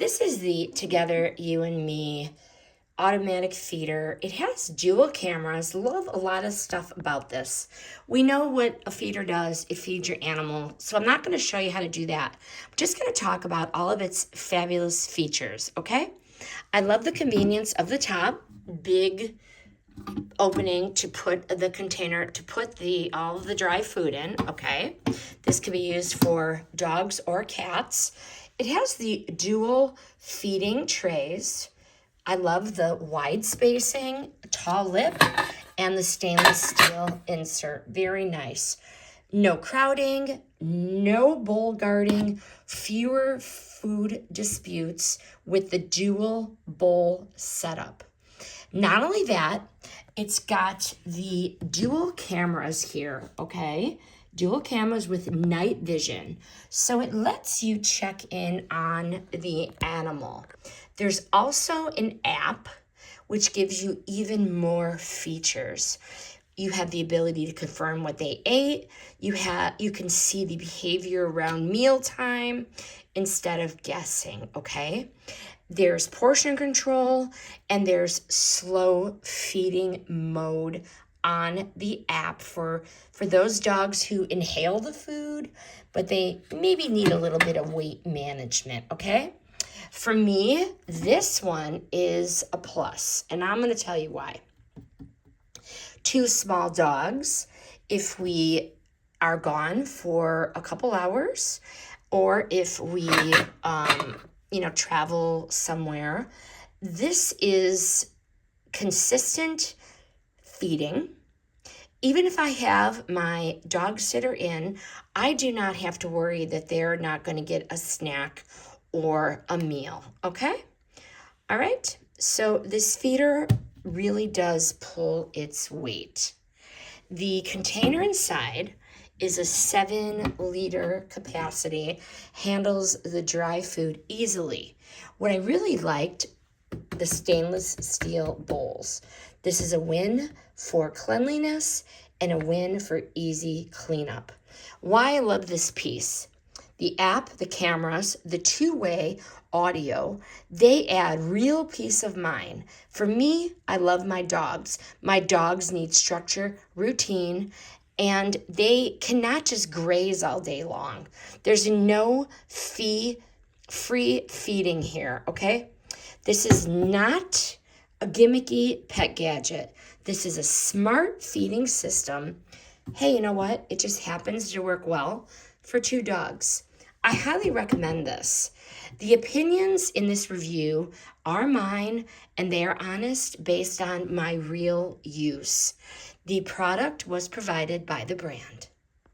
This is the Together You and Me automatic feeder. It has dual cameras. Love a lot of stuff about this. We know what a feeder does. It feeds your animal. So I'm not going to show you how to do that. I'm just going to talk about all of its fabulous features, okay? I love the convenience of the top. Big opening to put the container to put all of the dry food in, okay? This can be used for dogs or cats. It has the dual feeding trays. I love the wide spacing, tall lip, and the stainless steel insert. Very nice. No crowding, no bowl guarding, fewer food disputes with the dual bowl setup. Not only that, it's got the dual cameras here, okay? Dual cameras with night vision. So it lets you check in on the animal. There's also an app which gives you even more features. You have the ability to confirm what they ate. You can see the behavior around mealtime instead of guessing, okay? There's portion control and there's slow feeding mode on the app for those dogs who inhale the food, but they maybe need a little bit of weight management, okay? For me, this one is a plus, and I'm going to tell you why. 2 small dogs, if we are gone for a couple hours, or if we, travel somewhere, this is consistent feeding. Even if I have my dog sitter in, I do not have to worry that they're not going to get a snack or a meal, okay? All right, so this feeder really does pull its weight. The container inside is a 7-liter capacity, handles the dry food easily. What I really liked, the stainless steel bowls. This is a win for cleanliness and a win for easy cleanup. Why I love this piece. The app, the cameras, the 2-way audio, they add real peace of mind. For me, I love my dogs. My dogs need structure, routine, and they cannot just graze all day long. There's no free feeding here, okay? This is not a gimmicky pet gadget. This is a smart feeding system. Hey, you know what? It just happens to work well for 2 dogs. I highly recommend this. The opinions in this review are mine, and they are honest based on my real use. The product was provided by the brand.